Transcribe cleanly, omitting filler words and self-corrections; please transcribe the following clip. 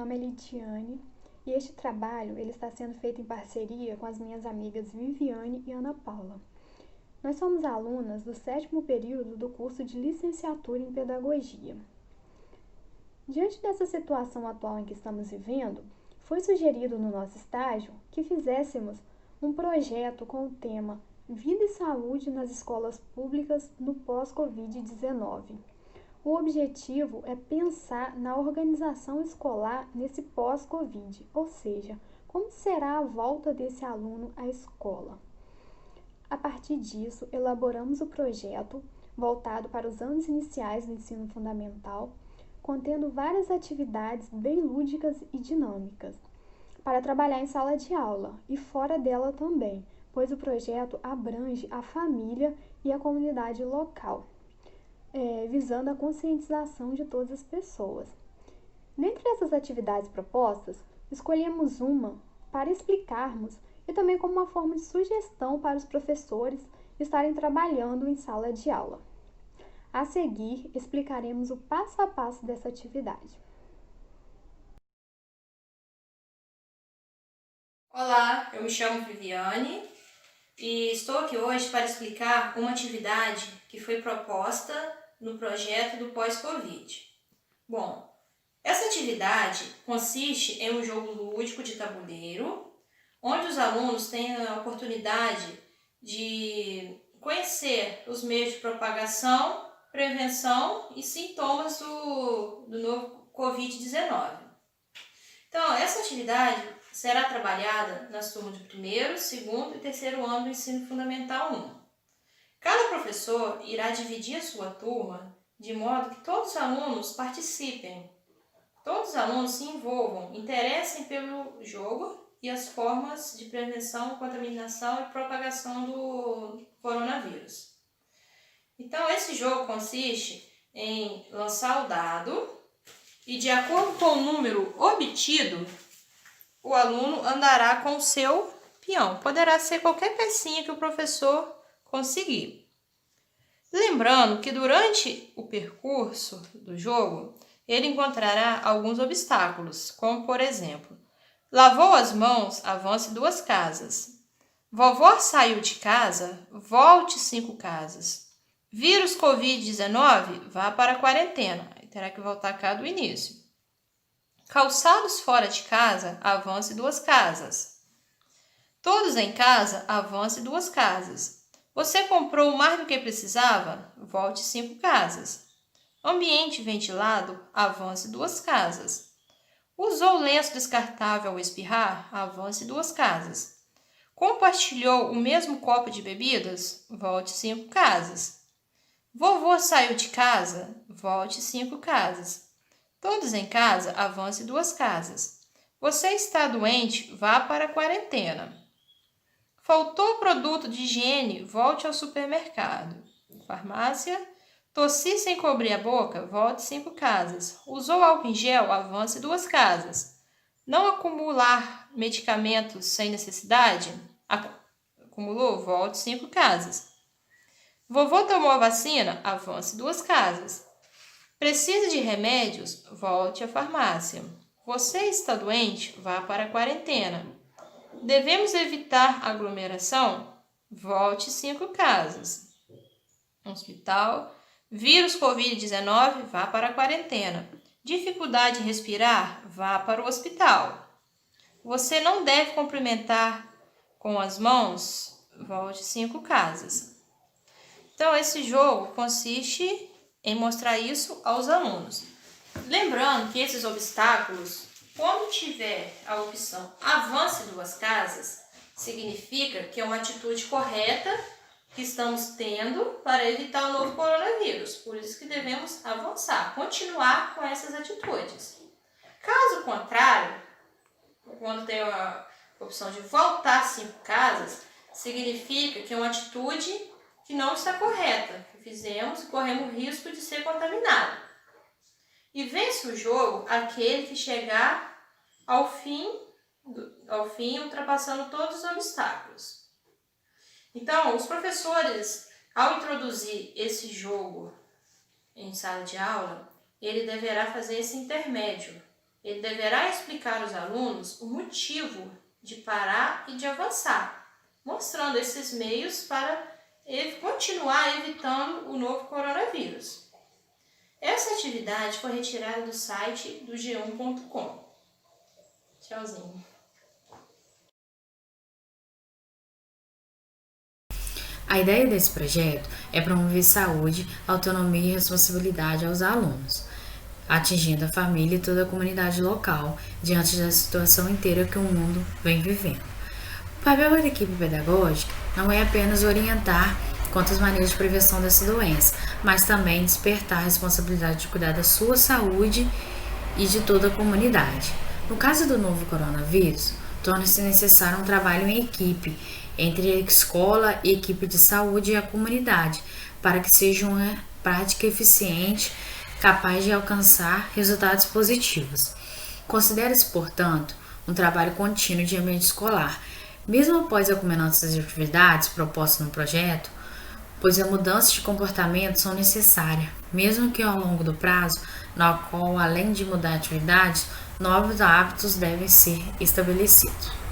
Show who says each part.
Speaker 1: nome é Lidiane e este trabalho ele está sendo feito em parceria com as minhas amigas Viviane e Ana Paula. Nós somos alunas do 7º período do curso de Licenciatura em Pedagogia. Diante dessa situação atual em que estamos vivendo, foi sugerido no nosso estágio que fizéssemos um projeto com o tema Vida e Saúde nas Escolas Públicas no pós-Covid-19. O objetivo é pensar na organização escolar nesse pós-Covid, ou seja, como será a volta desse aluno à escola. A partir disso, elaboramos o projeto voltado para os anos iniciais do ensino fundamental, contendo várias atividades bem lúdicas e dinâmicas, para trabalhar em sala de aula e fora dela também, pois o projeto abrange a família e a comunidade local, visando a conscientização de todas as pessoas. Dentre essas atividades propostas, escolhemos uma para explicarmos e também como uma forma de sugestão para os professores estarem trabalhando em sala de aula. A seguir, explicaremos o passo a passo dessa atividade.
Speaker 2: Olá, eu me chamo Viviane e estou aqui hoje para explicar uma atividade que foi proposta no projeto do pós-Covid. Bom, essa atividade consiste em um jogo lúdico de tabuleiro, onde os alunos têm a oportunidade de conhecer os meios de propagação, prevenção e sintomas do novo Covid-19. Então, essa atividade será trabalhada nas turmas de 1º, 2º e 3º ano do Ensino Fundamental 1. Cada professor irá dividir a sua turma de modo que todos os alunos participem, todos os alunos se envolvam, interessem pelo jogo e as formas de prevenção, contaminação e propagação do coronavírus. Então, esse jogo consiste em lançar o dado e, de acordo com o número obtido, o aluno andará com o seu peão. Poderá ser qualquer pecinha que o professor conseguir. Lembrando que durante o percurso do jogo, ele encontrará alguns obstáculos, como por exemplo, lavou as mãos, avance 2 casas. Vovó saiu de casa, volte 5 casas. Vírus Covid-19, vá para a quarentena. Terá que voltar cá do início. Calçados fora de casa, avance 2 casas. Todos em casa, avance 2 casas. Você comprou mais do que precisava? Volte 5 casas. Ambiente ventilado, avance 2 casas. Usou lenço descartável ao espirrar? Avance 2 casas. Compartilhou o mesmo copo de bebidas? Volte 5 casas. Vovô saiu de casa? Volte 5 casas. Todos em casa, avance 2 casas. Você está doente? Vá para a quarentena. Faltou produto de higiene? Volte ao supermercado. Farmácia. Tossi sem cobrir a boca? Volte 5 casas. Usou álcool em gel? Avance 2 casas. Não acumular medicamentos sem necessidade? Acumulou? Volte 5 casas. Vovô tomou a vacina? Avance 2 casas. Precisa de remédios? Volte à farmácia. Você está doente? Vá para a quarentena. Devemos evitar aglomeração? Volte 5 casas. Hospital. Vírus Covid-19, vá para a quarentena. Dificuldade em respirar? Vá para o hospital. Você não deve cumprimentar com as mãos? Volte 5 casas. Então, esse jogo consiste em mostrar isso aos alunos. Lembrando que esses obstáculos, quando tiver a opção avance 2 casas, significa que é uma atitude correta que estamos tendo para evitar o novo coronavírus. Por isso que devemos avançar, continuar com essas atitudes. Caso contrário, quando tem a opção de voltar 5 casas, significa que é uma atitude que não está correta, que fizemos e corremos risco de ser contaminado. E vence o jogo aquele que chegar ao fim, ultrapassando todos os obstáculos. Então, os professores, ao introduzir esse jogo em sala de aula, ele deverá fazer esse intermédio Ele deverá explicar aos alunos o motivo de parar e de avançar, mostrando esses meios para continuar evitando o novo coronavírus. Essa atividade foi retirada do site do g1.com. Tchauzinho.
Speaker 3: A ideia desse projeto é promover saúde, autonomia e responsabilidade aos alunos, atingindo a família e toda a comunidade local diante da situação inteira que o mundo vem vivendo. O papel da equipe pedagógica não é apenas orientar quanto às maneiras de prevenção dessa doença, mas também despertar a responsabilidade de cuidar da sua saúde e de toda a comunidade. No caso do novo coronavírus, torna-se necessário um trabalho em equipe entre a escola, a equipe de saúde e a comunidade, para que seja uma prática eficiente, capaz de alcançar resultados positivos. Considera-se, portanto, um trabalho contínuo de ambiente escolar, mesmo após a culminância das atividades propostas no projeto, pois as mudanças de comportamento são necessárias, mesmo que ao longo do prazo, na qual, além de mudar atividades, novos hábitos devem ser estabelecidos.